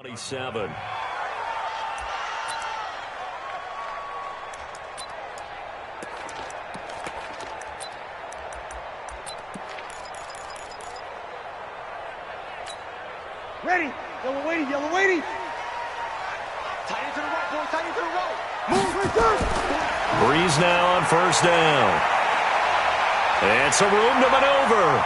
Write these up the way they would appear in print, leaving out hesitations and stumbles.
27. Ready. Yellow waiting. Yellow waiting. Tight into the right, boy. Tight into the right. Move right there. Breeze now on first down. And some room to maneuver.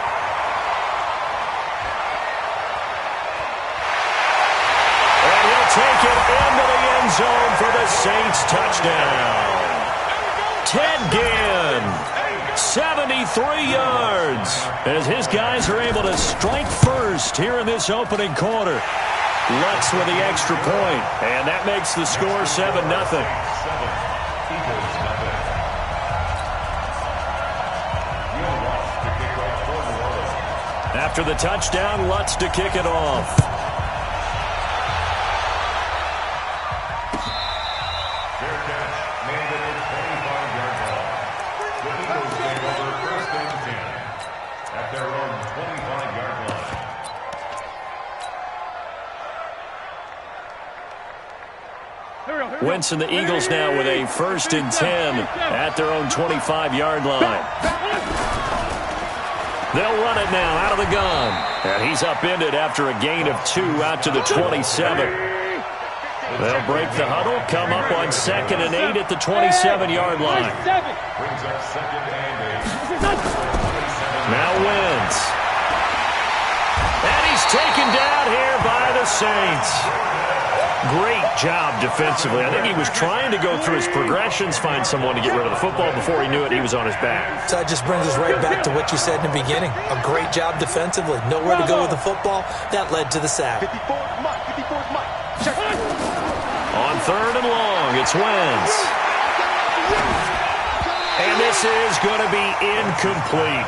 And he'll take it into the end zone for the Saints touchdown. Ted Ginn, 73 yards, as his guys are able to strike first here in this opening quarter. Lutz with the extra point, and that makes the score 7-0. After the touchdown, Lutz to kick it off. Fair catch, made at the 25-yard line. The Eagles take over first and 10 at their own 25-yard line. Wentz and the Eagles now with a first and 10 at their own 25-yard line. They'll run it now out of the gun. And he's upended after a gain of 2 out to the 27. They'll break the huddle, come up on 2nd and 8 at the 27-yard line. Brings up 2nd and 8. Now Wentz. And he's taken down here by the Saints. Great job defensively. I think he was trying to go through his progressions, find someone to get rid of the football. Before he knew it, he was on his back. So that just brings us right back to what you said in the beginning. A great job defensively. Nowhere to go with the football. That led to the sack. 54's Mike. 54's Mike. Check. On 3rd and long, it's Wentz. And this is going to be incomplete.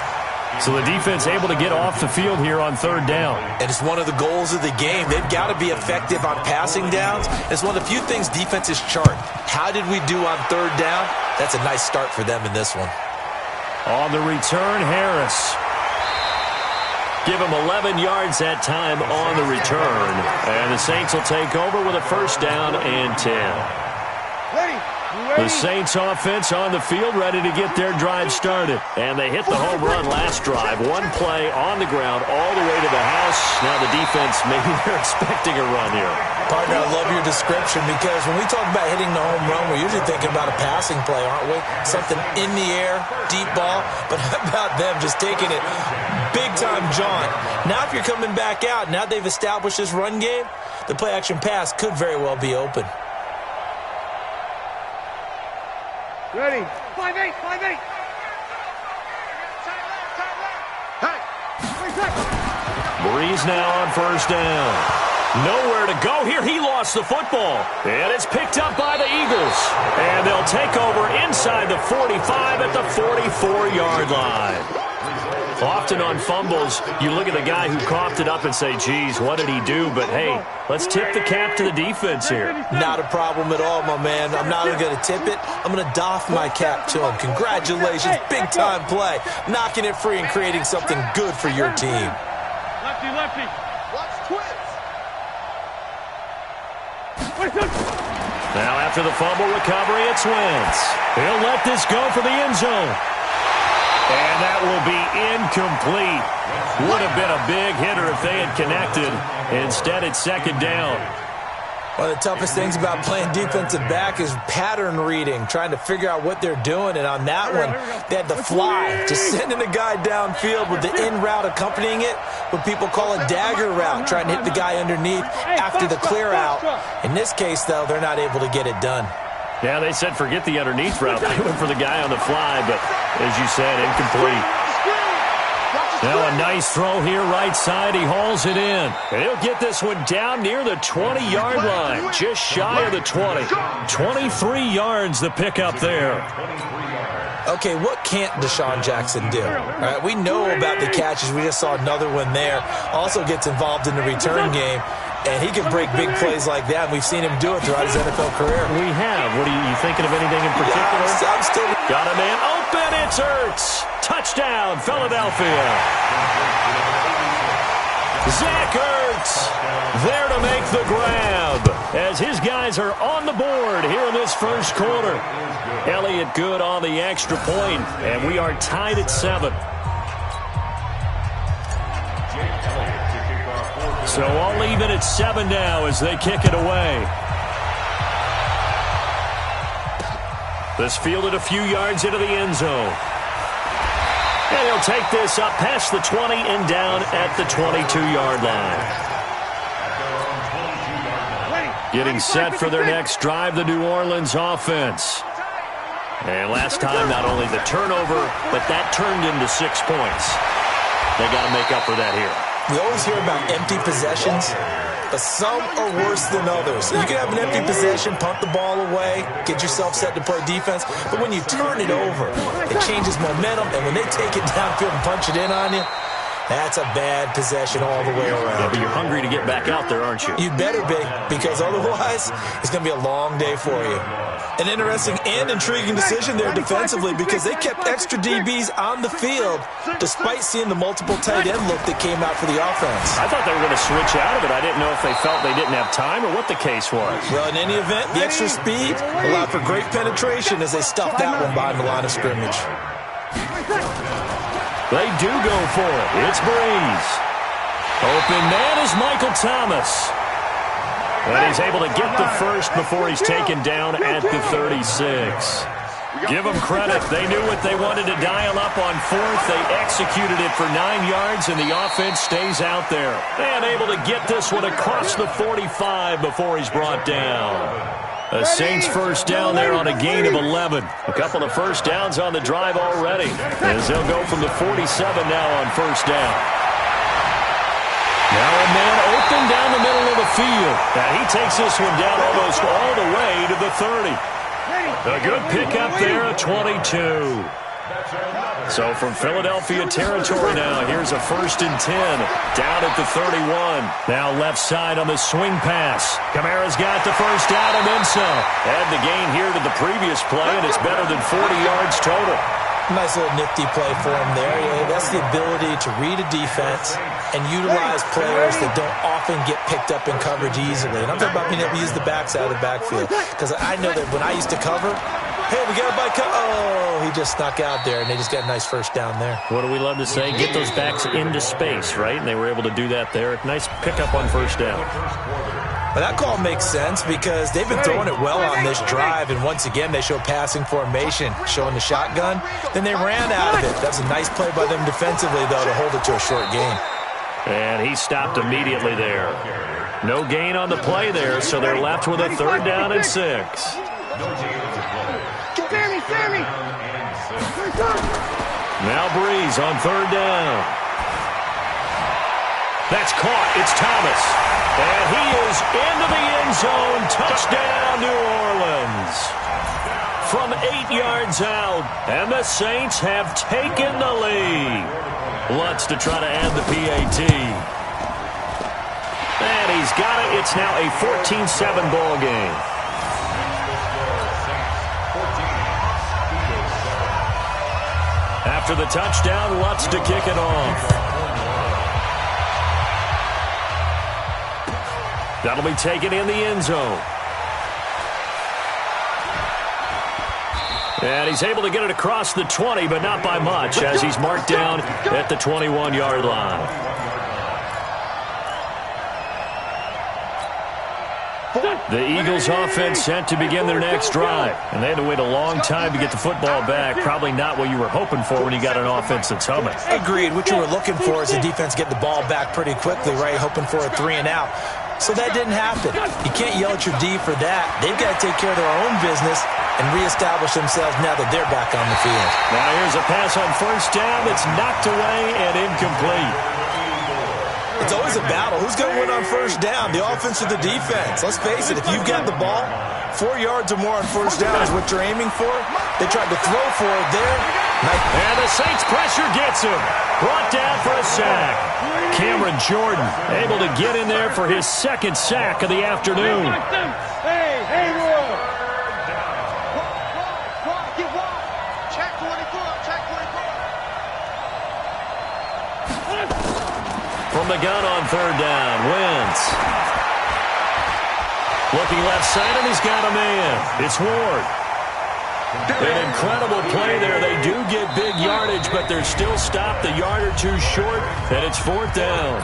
So the defense able to get off the field here on 3rd down. And it's one of the goals of the game. They've got to be effective on passing downs. It's one of the few things defenses chart. How did we do on 3rd down? That's a nice start for them in this one. On the return, Harris. Give him 11 yards that time on the return. And the Saints will take over with a first down and 10. Ready. The Saints offense on the field, ready to get their drive started. And they hit the home run last drive. One play on the ground all the way to the house. Now the defense, maybe they're expecting a run here. Partner, I love your description because when we talk about hitting the home run, we're usually thinking about a passing play, aren't we? Something in the air, deep ball. But how about them just taking it big-time jaunt? Now if you're coming back out, now they've established this run game, the play-action pass could very well be open. Ready. 5-8. 5-8. Hey. Breeze now on first down. Nowhere to go here. He lost the football. And it's picked up by the Eagles. And they'll take over inside the 45 at the 44-yard line. Often on fumbles, you look at the guy who coughed it up and say, geez, what did he do? But, hey, let's tip the cap to the defense here. Not a problem at all, my man. I'm not only going to tip it, I'm going to doff my cap to him. Congratulations, big-time play. Knocking it free and creating something good for your team. Lefty, lefty. Watch twins. Now after the fumble recovery, it's Wentz. He'll let this go for the end zone. And that will be incomplete. Would have been a big hitter if they had connected. Instead, it's 2nd down. One of the toughest things about playing defensive back is pattern reading, trying to figure out what they're doing. And on that one, they had the fly, just sending a guy downfield with the in route accompanying it, what people call a dagger route, trying to hit the guy underneath after the clear out. In this case, though, they're not able to get it done. Yeah, they said forget the underneath route. They went for the guy on the fly, but as you said, incomplete. Now a nice throw here right side. He hauls it in. And he'll get this one down near the 20-yard line, just shy of the 20. 23 yards the pickup there. Okay, what can't Deshaun Jackson do? All right, we know about the catches. We just saw another one there. Also gets involved in the return game. And he can break big plays like that. We've seen him do it throughout his NFL career. We have. What are you thinking of anything in particular? Yeah, I'm still... Got a man open. It's Ertz. Touchdown, Philadelphia. Zach Ertz there to make the grab as his guys are on the board here in this first quarter. Elliott good on the extra point, and we are tied at 7. So all even at 7 now as they kick it away. This fielded a few yards into the end zone. And he'll take this up past the 20 and down at the 22-yard line. Getting set for their next drive, the New Orleans offense. And last time, not only the turnover, but that turned into 6 points. They got to make up for that here. We always hear about empty possessions, but some are worse than others. You can have an empty possession, punt the ball away, get yourself set to play defense, but when you turn it over, it changes momentum, and when they take it downfield and punch it in on you, that's a bad possession all the way around. Yeah, but you're hungry to get back out there, aren't you? You better be, because otherwise, it's going to be a long day for you. An interesting and intriguing decision there defensively because they kept extra DBs on the field despite seeing the multiple tight end look that came out for the offense. I thought they were going to switch out of it. I didn't know if they felt they didn't have time or what the case was. Well, in any event, the extra speed allowed for great penetration as they stuffed that one behind the line of scrimmage. They do go for it. It's Breeze. Open man is Michael Thomas. And he's able to get the first before he's taken down at the 36. Give them credit. They knew what they wanted to dial up on 4th. They executed it for 9 yards, and the offense stays out there. And able to get this one across the 45 before he's brought down. A Saints first down there on a gain of 11. A couple of first downs on the drive already, as they'll go from the 47 now on first down. Now a man open down the middle of the field. And he takes this one down almost all the way to the 30. A good pickup there at 22. So from Philadelphia territory now, here's a 1st and 10 down at the 31. Now left side on the swing pass. Kamara's got the first down and then some. Add the gain here to the previous play, and it's better than 40 yards total. Nice little nifty play for him there. Yeah, that's the ability to read a defense and utilize players that don't often get picked up in coverage easily. And I'm talking about being able to use the backside of the backfield. Because I know that when I used to cover, hey, we got a bike. Oh, he just snuck out there, and they just got a nice first down there. What do we love to say? Get those backs into space, right? And they were able to do that there. Nice pickup on first down. But that call makes sense because they've been throwing it well on this drive, and once again they show passing formation, showing the shotgun. Then they ran out of it. That was a nice play by them defensively, though, to hold it to a short gain. And he stopped immediately there. No gain on the play there, so they're left with a 3rd down and 6. Sammy! Now Breeze on 3rd down. That's caught. It's Thomas. And he is into the end zone. Touchdown, New Orleans. From 8 yards out, and the Saints have taken the lead. Lutz to try to add the PAT. And he's got it. It's now a 14-7 ball game. After the touchdown, Lutz to kick it off. That'll be taken in the end zone. And he's able to get it across the 20, but not by much, as he's marked down at the 21-yard line. The Eagles offense set to begin their next drive. And they had to wait a long time to get the football back. Probably not what you were hoping for when you got an offense that's humming. Agreed. What you were looking for is the defense get the ball back pretty quickly, right? Hoping for a 3 and out. So that didn't happen. You can't yell at your D for that. They've got to take care of their own business and reestablish themselves now that they're back on the field. Now here's a pass on first down that's knocked away and incomplete. It's always a battle. Who's going to win on first down, the offense or the defense? Let's face it, if you've got the ball, 4 yards or more on first down is what you're aiming for. They tried to throw for it there. And the Saints pressure gets him. Brought down for a sack. Cameron Jordan able to get in there for his 2nd sack of the afternoon. Hey, From From the gun on third down, Wentz. Looking left side, and he's got a man. It's Ward. An incredible play there. They do get big yardage, but they're still stopped a yard or two short, and it's fourth down.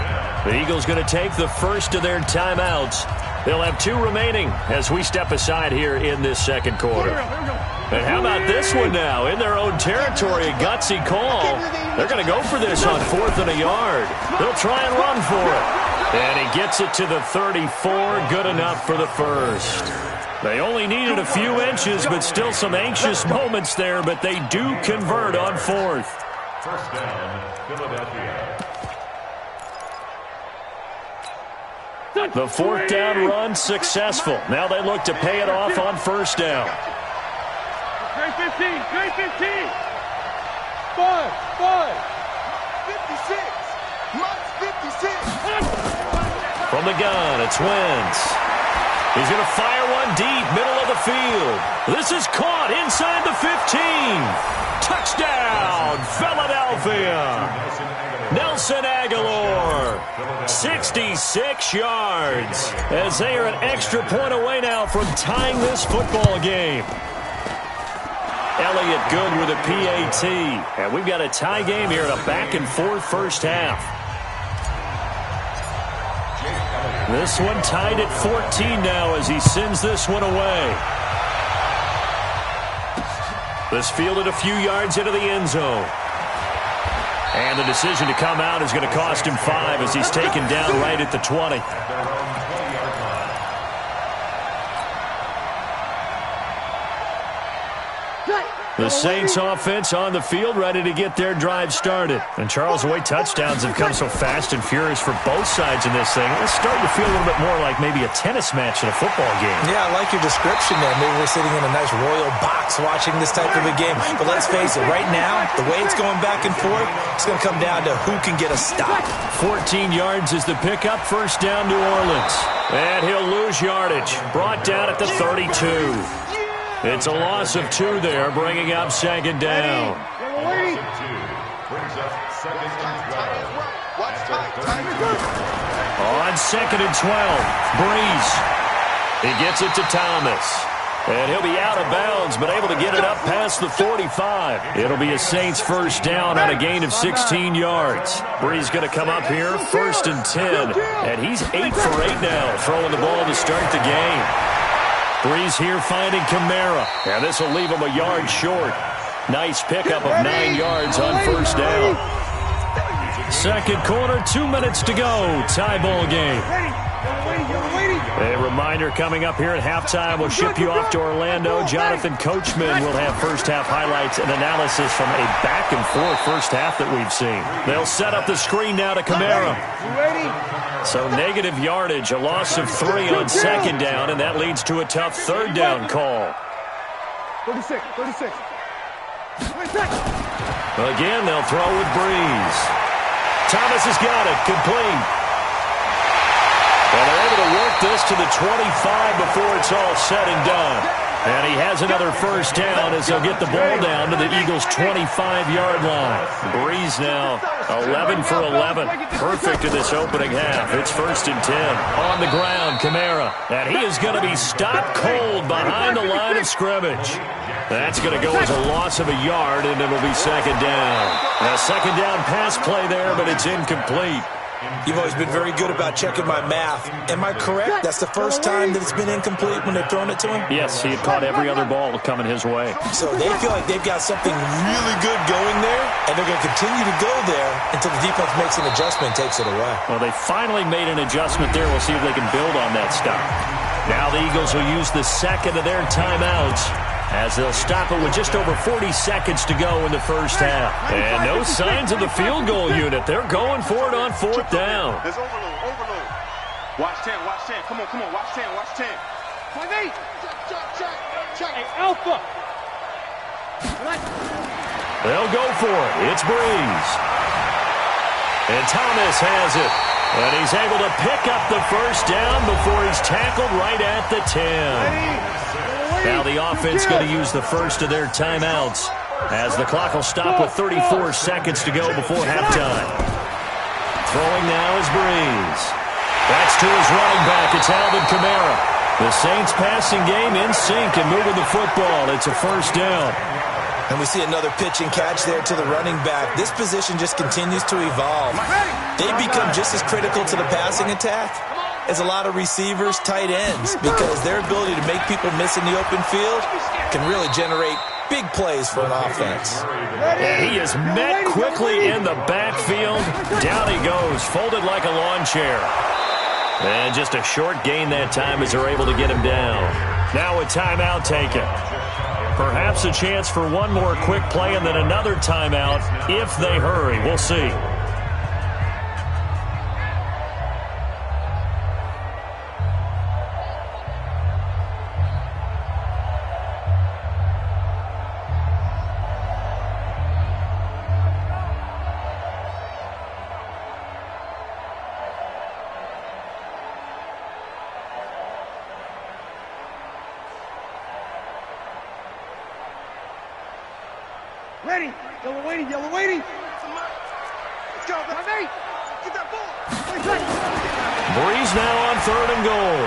The Eagles going to take the first of their timeouts. They'll have 2 remaining as we step aside here in this second quarter. And how about this one now? In their own territory, a gutsy call. They're going to go for this on 4th and a yard. They'll try and run for it. And he gets it to the 34. Good enough for the first. They only needed a few inches, but still some anxious moments there, but they do convert on 4th. First down, Philadelphia. The 4th down run successful. Now they look to pay it off on first down. Great 15, great 15. 5, 56. Must 56. From the gun, it's Wentz. He's going to fire one deep, middle of the field. This is caught inside the 15. Touchdown, Philadelphia. Nelson Aguilar, 66 yards, as they are an extra point away now from tying this football game. Elliott good with a PAT, and we've got a tie game here in a back-and-forth first half. This one tied at 14 now as he sends this one away. This fielded a few yards into the end zone. And the decision to come out is going to cost him 5 as he's taken down right at the 20. The Saints offense on the field ready to get their drive started. And Charles, the way touchdowns have come so fast and furious for both sides in this thing, it's starting to feel a little bit more like maybe a tennis match in a football game. Yeah, I like your description there. Maybe we're sitting in a nice royal box watching this type of a game. But let's face it, right now, the way it's going back and forth, it's going to come down to who can get a stop. 14 yards is the pickup, first down New Orleans. And he'll lose yardage. Brought down at the 32. It's a loss of 2 there, bringing up second down. Brings up second and 12. On second and 12, Breeze. He gets it to Thomas. And he'll be out of bounds, but able to get it up past the 45. It'll be a Saints first down on a gain of 16 yards. Breeze going to come up here, first and 10. And he's 8 for 8 now, throwing the ball to start the game. Breeze here finding Kamara, and this will leave him a yard short. Nice pickup of 9 yards on first down. Second quarter, 2 minutes to go. Tie ball game. A reminder coming up here at halftime. We'll ship you off to Orlando. Jonathan Coachman will have first half highlights and analysis from a back-and-forth first half that we've seen. They'll set up the screen now to Kamara. So negative yardage, a loss of 3 on second down, and that leads to a tough third down call. 36. Again, they'll throw with Breeze. Thomas has got it, complete. And they're able to work this to the 25 before it's all said and done. And he has another first down as they'll get the ball down to the Eagles' 25-yard line. Breeze now 11 for 11. Perfect in this opening half. It's first and 10. On the ground, Kamara. And he is going to be stopped cold behind the line of scrimmage. That's going to go as a loss of a yard, and it'll be second down. A second down pass play there, but it's incomplete. You've always been very good about checking my math. Am I correct? That's the first time that it's been incomplete when they've thrown it to him? Yes, he had caught every other ball coming his way. So they feel like they've got something really good going there, and they're going to continue to go there until the defense makes an adjustment and takes it away. Well, they finally made an adjustment there. We'll see if they can build on that stop. Now the Eagles will use the second of their timeouts as they'll stop it with just over 40 seconds to go in the first half. And no signs of the field goal unit. They're going for it on fourth down. There's overload. Watch 10. Come on, watch 10. 5-8. Check. Hey, Alpha. They'll go for it. It's Breeze. And Thomas has it. And he's able to pick up the first down before he's tackled right at the 10. Now the offense going to use the first of their timeouts as the clock will stop with 34 seconds to go before halftime. Throwing now is Breeze. That's to his running back. It's Alvin Kamara. The Saints passing game in sync and moving the football. It's a first down. And we see another pitch and catch there to the running back. This position just continues to evolve. They become just as critical to the passing attack as a lot of receivers, tight ends, because their ability to make people miss in the open field can really generate big plays for an offense. And he is met quickly in the backfield. Down he goes, folded like a lawn chair. And just a short gain that time as they're able to get him down. Now a timeout taken. Perhaps a chance for one more quick play and then another timeout if they hurry. We'll see. Ready. Yellow waiting. Yellow waiting. Let's go, baby. Get that ball. Breeze now on 3rd and goal.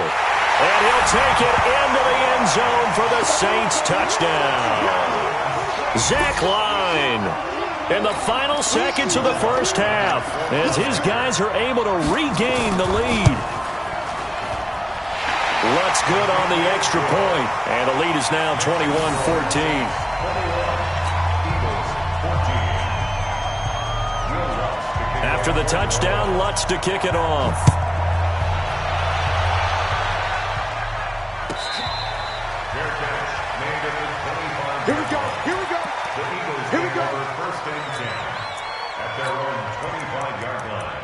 And he'll take it into the end zone for the Saints touchdown. Zach Line in the final seconds of the first half as his guys are able to regain the lead. Lutz good on the extra point, and the lead is now 21-14. After the touchdown, Lutz to kick it off. Here we go. Here we go. The Eagles Here we go. over 1st and 10 at their own 25-yard line.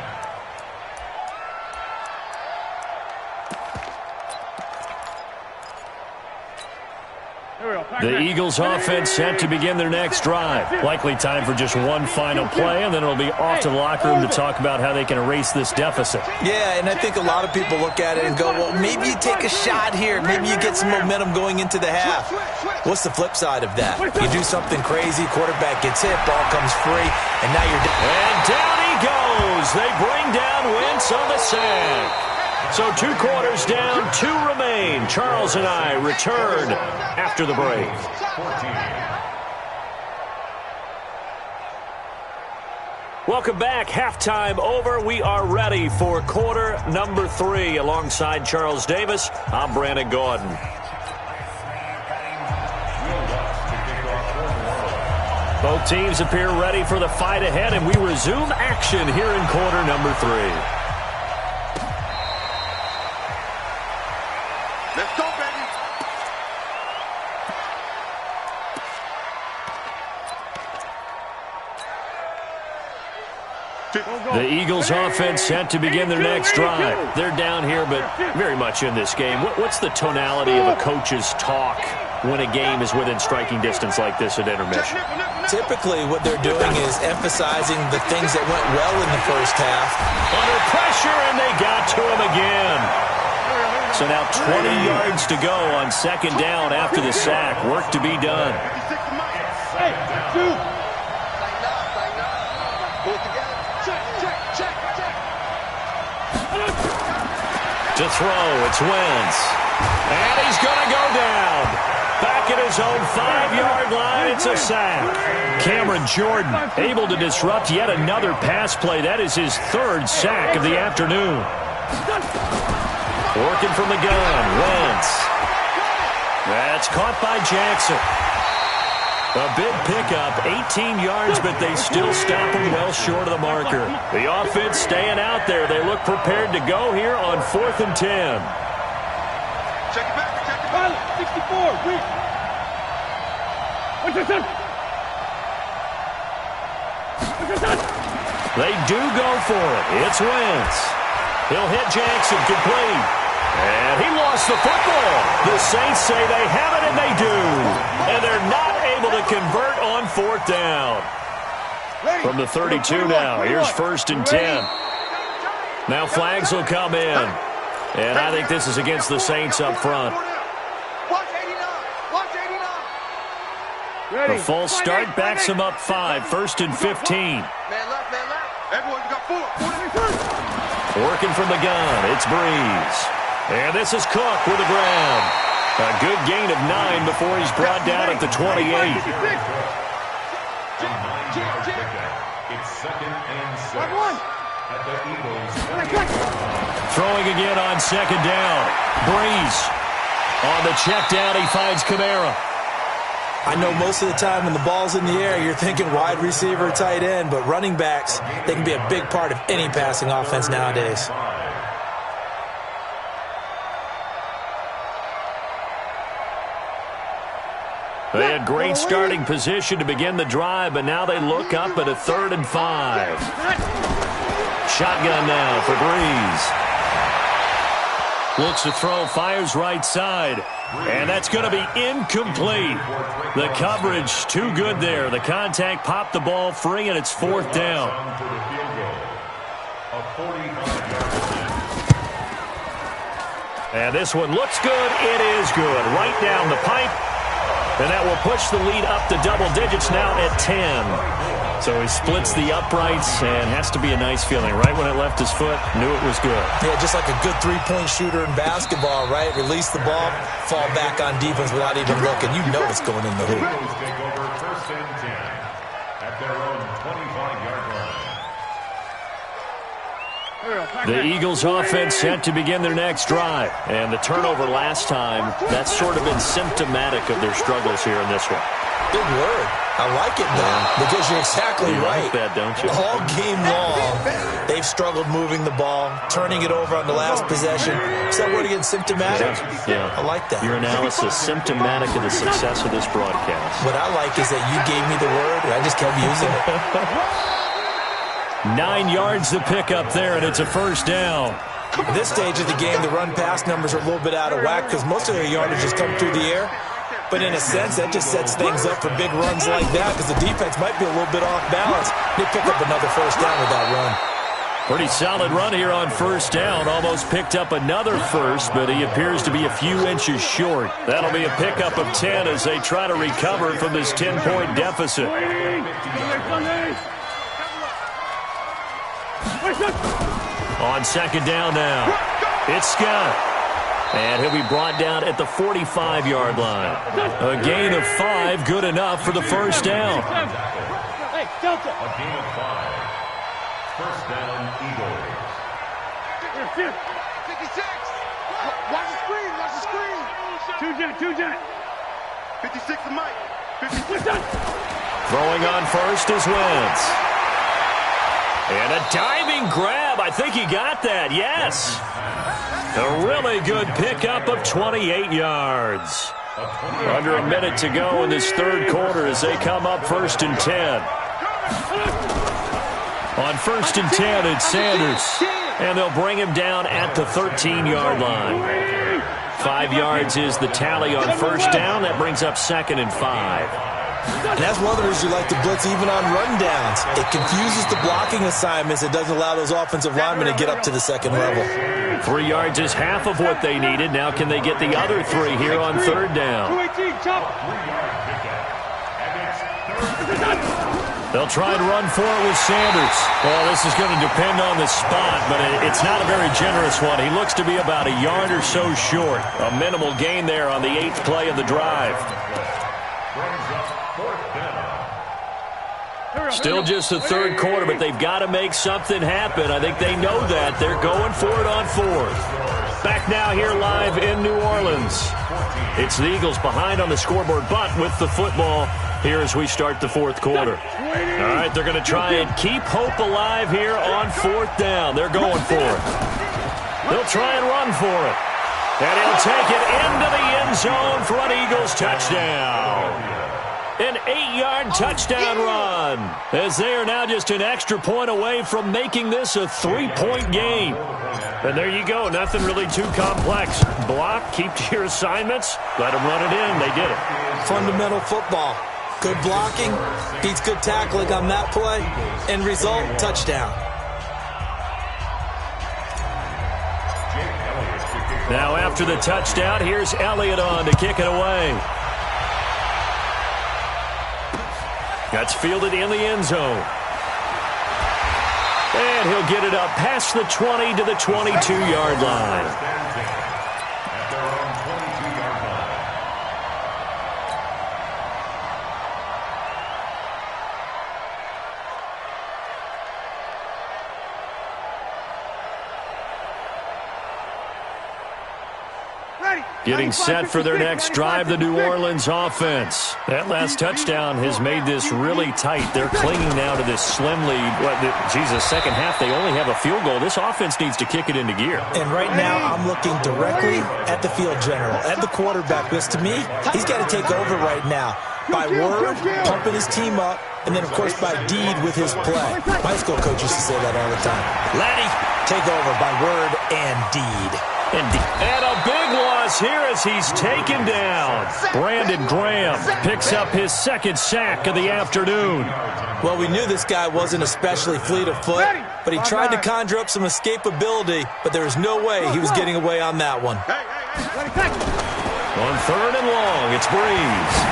The Eagles offense set to begin their next drive. Likely time for just one final play, and then it'll be off to the locker room to talk about how they can erase this deficit. Yeah, and I think a lot of people look at it and go, well, maybe you take a shot here. Maybe you get some momentum going into the half. What's the flip side of that? You do something crazy, quarterback gets hit, ball comes free, and now you're down. And down he goes. They bring down Wentz on the sack. So 2 quarters down, 2 remain. Charles and I return after the break. Welcome back. Halftime over. We are ready for quarter number 3. Alongside Charles Davis, I'm Brandon Gordon. Both teams appear ready for the fight ahead, and we resume action here in quarter number 3. Let's go, baby. The Eagles offense set to begin their next drive. They're down here, but very much in this game. What's the tonality of a coach's talk when a game is within striking distance like this at intermission? Typically, what they're doing is emphasizing the things that went well in the first half. Under pressure, and they got to him again. So now 20 yards to go on 2nd down after the sack. Work to be done. Hey, 2. To throw, it's Wentz. And he's going to go down. Back at his own 5-yard line, it's a sack. Cameron Jordan able to disrupt yet another pass play. That is his 3rd sack of the afternoon. Working from the gun, Wentz. That's caught by Jackson. A big pickup, 18 yards, but they still stop him well short of the marker. The offense staying out there. They look prepared to go here on 4th and 10. Check it back. Check it back. 64. Wait. What's this? They do go for it. It's Wentz. He'll hit Jackson complete. And he lost the football. The Saints say they have it, and they do. And they're not able to convert on 4th down. From the 32 now, here's 1st and 10. Now flags will come in. And I think this is against the Saints up front. The false start backs him up 5. 1st and 15. Man left, man left. Everyone got 4. Working from the gun, it's Breeze. And this is Cook with a grab. A good gain of 9 before he's brought down at the 28. It's 2nd and 6 at the Eagles. Throwing again on 2nd down. Breeze. On the check down, he finds Kamara. I know most of the time when the ball's in the air, you're thinking wide receiver, tight end, but running backs, they can be a big part of any passing offense nowadays. They had great starting position to begin the drive, but now they look up at a 3rd and 5. Shotgun now for Breeze. Looks to throw, fires right side. And that's going to be incomplete. The coverage too good there. The contact popped the ball free, and it's 4th down. And this one looks good. It is good. Right down the pipe. And that will push the lead up to double digits now at 10. So he splits the uprights, and has to be a nice feeling. Right when it left his foot, knew it was good. Yeah, just like a good three-point shooter in basketball, right? Release the ball, fall back on defense without even looking. You know it's going in the hoop. Take over 1st and 10 at their own 25-yard line. The Eagles offense set to begin their next drive. And the turnover last time, that's sort of been symptomatic of their struggles here in this one. Big word. I like it now, because you're exactly right. Like that, don't you? All game long, they've struggled moving the ball, turning it over on the last possession. Is that word again, symptomatic? Yeah. I like that. Your analysis, symptomatic of the success of this broadcast. What I like is that you gave me the word, and I just kept using it. 9 yards to pick up there, and it's a 1st down. At this stage of the game, the run-pass numbers are a little bit out of whack because most of their yardage has come through the air. But in a sense, that just sets things up for big runs like that because the defense might be a little bit off balance. They pick up another 1st down with that run. Pretty solid run here on 1st down. Almost picked up another 1st, but he appears to be a few inches short. That'll be a pickup of 10 as they try to recover from this 10-point deficit. On 2nd down now, it's Scott. And he'll be brought down at the 45-yard line. A gain of 5, good enough for the 1st down. Hey, Delta. A gain of 5. 1st down, Eagles. 56. Watch the screen. Watch the screen. 2-jet. 56 to Mike. 56. Throwing on 1st is Wentz. And a diving grab. I think he got that. Yes. A really good pickup of 28 yards. Under a minute to go in this 3rd quarter as they come up 1st and 10. On 1st and 10, it's Sanders. And they'll bring him down at the 13-yard line. 5 yards is the tally on 1st down. That brings up 2nd and 5. And that's one of the reasons you like to blitz even on rundowns. It confuses the blocking assignments. It doesn't allow those offensive linemen to get up to the 2nd level. 3 yards is half of what they needed. Now can they get the other 3 here on 3rd down? They'll try and run for it with Sanders. Well, this is going to depend on the spot, but it's not a very generous one. He looks to be about a yard or so short. A minimal gain there on the 8th play of the drive. Still just the 3rd quarter, but they've got to make something happen. I think they know that. They're going for it on 4th. Back now here live in New Orleans. It's the Eagles behind on the scoreboard, but with the football here as we start the 4th quarter. All right, they're going to try and keep hope alive here on 4th down. They're going for it. They'll try and run for it. And he'll take it into the end zone for an Eagles touchdown. An 8-yard touchdown run, as they are now just an extra point away from making this a 3-point game. And there you go, nothing really too complex. Block, keep to your assignments, let them run it in. They did it. Fundamental football. Good blocking, beats good tackling on that play, end result, touchdown. Now after the touchdown, here's Elliott on to kick it away. That's fielded in the end zone. And he'll get it up past the 20 to the 22-yard line. At their own 22-yard line. Getting set for their next drive, the New Orleans offense. That last touchdown has made this really tight. They're clinging now to this slim lead. Second half, they only have a field goal. This offense needs to kick it into gear. And right now, I'm looking directly at the field general, at the quarterback, because to me, he's got to take over right now. By word, pumping his team up, and then, of course, by deed with his play. My school coach used to say that all the time. Laddie, take over by word and deed. And a big loss here as he's taken down. Brandon Graham picks up his second sack of the afternoon. Well, we knew this guy wasn't especially fleet of foot, but he tried to conjure up some escapability, but there was no way he was getting away on that one. On third and long, it's Breeze.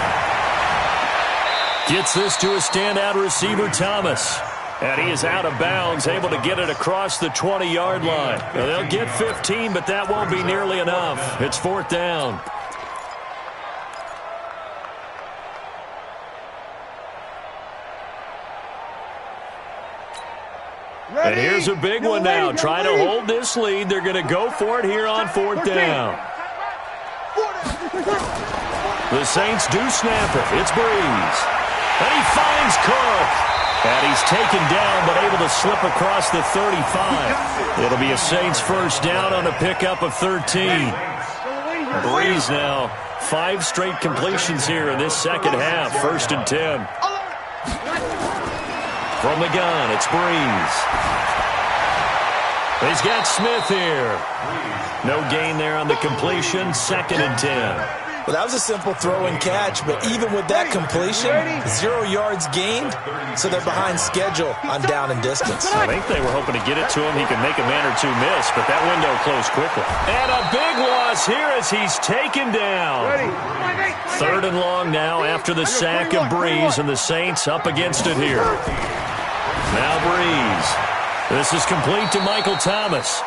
Gets this to a standout receiver, Thomas. And he is out of bounds, able to get it across the 20-yard line. Now, they'll get 15, but that won't be nearly enough. It's fourth down. And here's a big one now. Trying to hold this lead. They're going to go for it here on fourth down. The Saints do snap it. It's Breeze. And he finds Cook. And he's taken down, but able to slip across the 35. It'll be a Saints first down on a pickup of 13. Breeze now, 5 straight completions here in this second half. First and 10. From the gun, it's Breeze. He's got Smith here. No gain there on the completion. Second and 10. Well, that was a simple throw and catch, but even with that completion, 0 yards gained, so they're behind schedule on down and distance. I think they were hoping to get it to him. He could make a man or two miss, but that window closed quickly. And a big loss here as he's taken down. Third and long now after the sack of Breeze, and the Saints up against it here. Now Breeze. This is complete to Michael Thomas.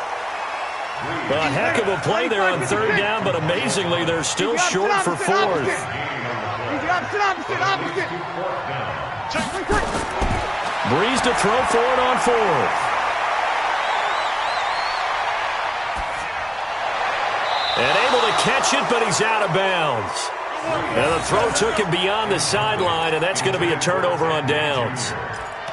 A heck of a play there on third down, but amazingly, they're still short for fourth. Breeze to throw for it on fourth. And able to catch it, but he's out of bounds. And the throw took him beyond the sideline, and that's going to be a turnover on downs.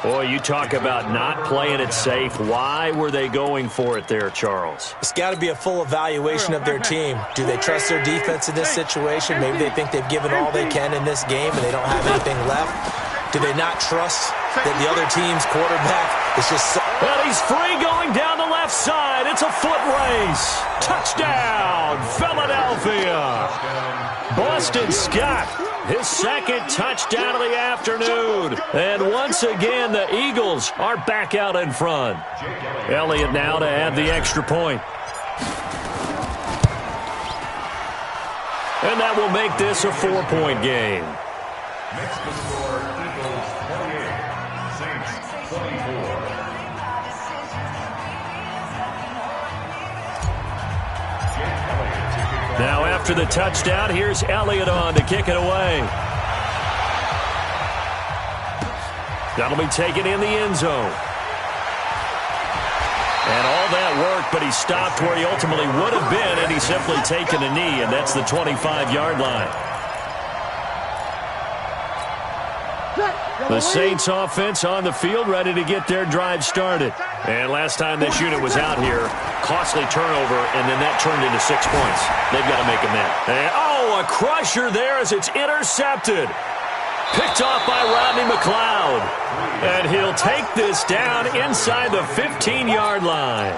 Boy, you talk about not playing it safe. Why were they going for it there, Charles? It's got to be a full evaluation of their team. Do they trust their defense in this situation? Maybe they think they've given all they can in this game and they don't have anything left. Do they not trust that the other team's quarterback is just... Well, he's free going down the left side. It's a foot race. Touchdown, Philadelphia. Boston Scott. His second touchdown of the afternoon. And once again, the Eagles are back out in front. Elliott now to add the extra point. And that will make this a 4-point game. Makes the score Eagles 28, Saints 24. Now after the touchdown, here's Elliott on to kick it away. That'll be taken in the end zone. And all that work, but he stopped where he ultimately would have been, and he's simply taken a knee, and that's the 25-yard line. The Saints offense on the field, ready to get their drive started. And last time this unit was out here, costly turnover, and then that turned into 6 points. They've got to make them that. And, a crusher there as it's intercepted. Picked off by Rodney McLeod. And he'll take this down inside the 15-yard line.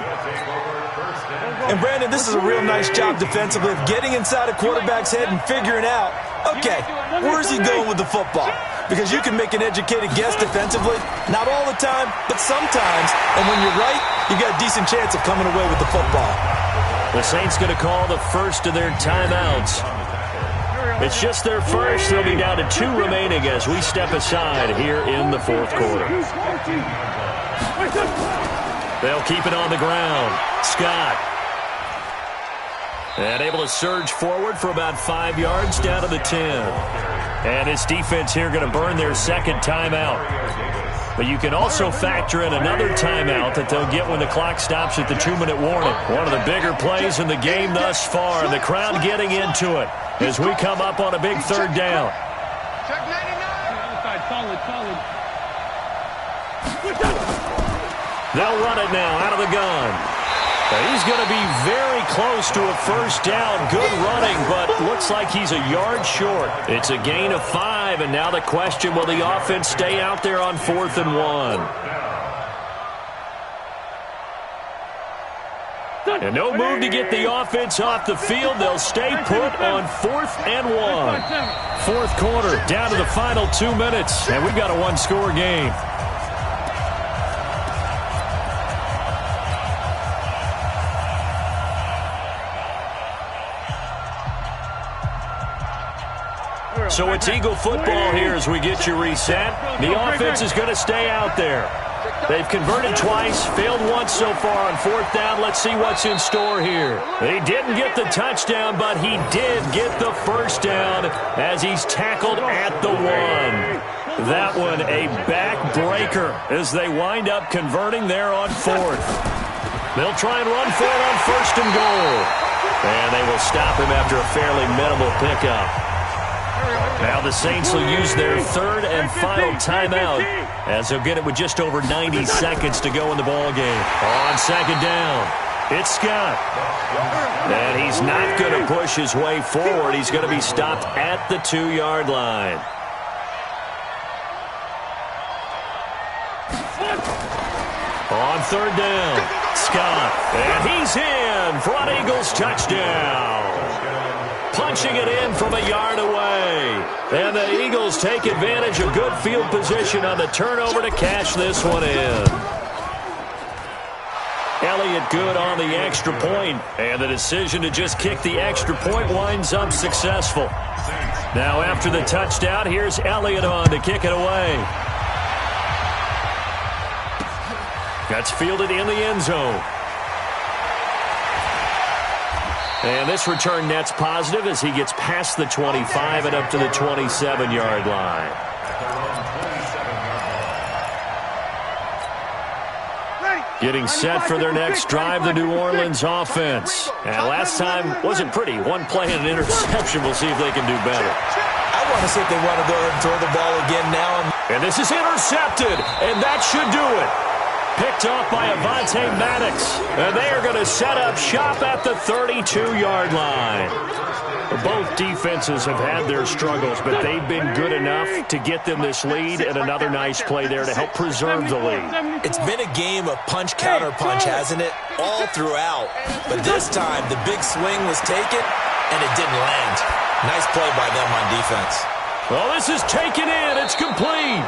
And, Brandon, this is a real nice job defensively of getting inside a quarterback's head and figuring out, okay, where's he going with the football? Because you can make an educated guess defensively. Not all the time, but sometimes. And when you're right, you got a decent chance of coming away with the football. The Saints going to call the first of their timeouts. It's just their first. They'll be down to 2 remaining as we step aside here in the fourth quarter. They'll keep it on the ground. Scott. And able to surge forward for about 5 yards down to the 10. And this defense here going to burn their second timeout. But you can also factor in another timeout that they'll get when the clock stops at the 2-minute warning. One of the bigger plays in the game thus far, and the crowd getting into it as we come up on a big third down. They'll run it now out of the gun. He's going to be very close to a first down. Good running, but looks like he's a yard short. It's a gain of 5, and now the question, will the offense stay out there on 4th and 1? And no move to get the offense off the field. They'll stay put on 4th and 1. Fourth quarter, down to the final 2 minutes, and we've got a one-score game. So it's Eagle football here as we get you reset. The offense is going to stay out there. They've converted twice, failed once so far on 4th down. Let's see what's in store here. They didn't get the touchdown, but he did get the first down as he's tackled at the 1. That one a backbreaker as they wind up converting there on 4th. They'll try and run for it on 1st and goal. And they will stop him after a fairly minimal pickup. Now the Saints will use their third and final timeout as they'll get it with just over 90 seconds to go in the ballgame. On 2nd down, it's Scott. And he's not going to push his way forward. He's going to be stopped at the 2-yard line. On 3rd down, Scott. And he's in for an Eagles touchdown. Punching it in from a yard away. And the Eagles take advantage of good field position on the turnover to cash this one in. Elliott good on the extra point, and the decision to just kick the extra point winds up successful. Now after the touchdown, here's Elliott on to kick it away. That's fielded in the end zone. And this return net's positive as he gets past the 25 and up to the 27-yard line. Getting set for their next drive, the New Orleans offense. And last time wasn't pretty. One play and an interception. We'll see if they can do better. I want to see if they want to go ahead and throw the ball again now. And this is intercepted, and that should do it. Picked off by Avonte Maddox. And they are going to set up shop at the 32-yard line. Both defenses have had their struggles, but they've been good enough to get them this lead, and another nice play there to help preserve the lead. It's been a game of punch, counter punch, hasn't it? All throughout. But this time, the big swing was taken, and it didn't land. Nice play by them on defense. Well, this is taken in. It's complete.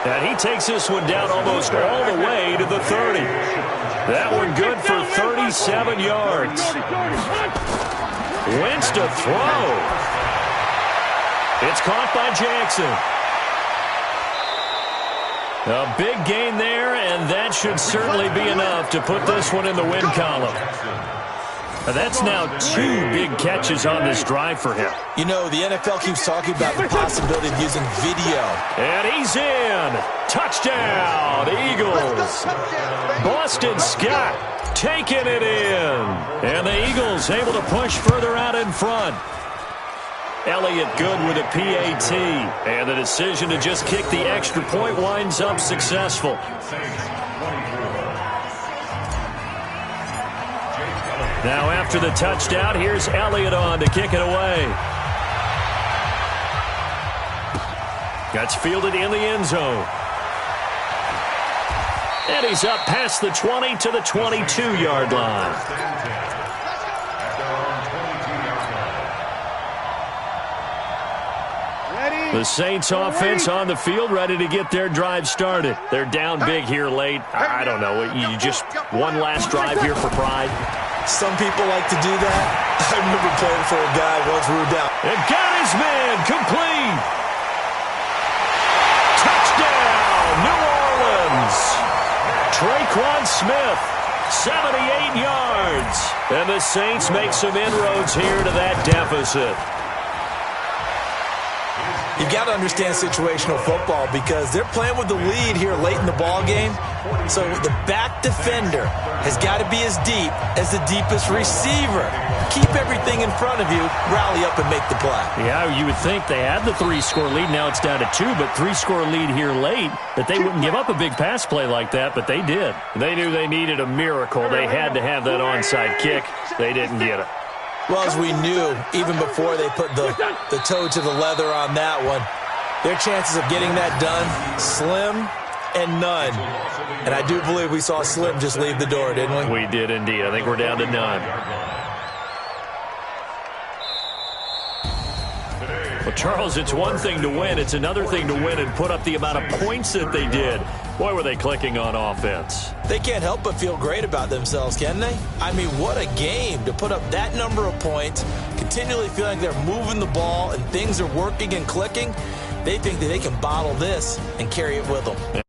And he takes this one down almost all the way to the 30. That one good for 37 yards. Wentz to throw. It's caught by Jackson. A big gain there, and that should certainly be enough to put this one in the win column. That's now 2 big catches on this drive for him. You know, the NFL keeps talking about the possibility of using video. And he's in. Touchdown, Eagles. Boston Scott taking it in. And the Eagles able to push further out in front. Elliott good with a PAT. And the decision to just kick the extra point winds up successful. Now after the touchdown, here's Elliott on to kick it away. That's fielded in the end zone. And he's up past the 20 to the 22-yard line. The Saints offense on the field ready to get their drive started. They're down big here late. I don't know. You just one last drive here for pride. Some people like to do that. I remember playing for a guy once we were down. And got his man complete. Touchdown, New Orleans. Smith, 78 yards. And the Saints make some inroads here to that deficit. You've got to understand situational football because they're playing with the lead here late in the ball game. So the back defender has got to be as deep as the deepest receiver. Keep everything in front of you, rally up and make the play. Yeah, you would think they had the 3-score lead. Now it's down to 2, but 3-score lead here late, that they wouldn't give up a big pass play like that, but they did. They knew they needed a miracle. They had to have that onside kick. They didn't get it. Well, as we knew, even before they put the toe to the leather on that one, their chances of getting that done, slim and none. And I do believe we saw Slim just leave the door, didn't we? We did indeed. I think we're down to none. Well, Charles, it's one thing to win. It's another thing to win and put up the amount of points that they did. Boy, were they clicking on offense. They can't help but feel great about themselves, can they? I mean, what a game to put up that number of points, continually feeling like they're moving the ball and things are working and clicking. They think that they can bottle this and carry it with them.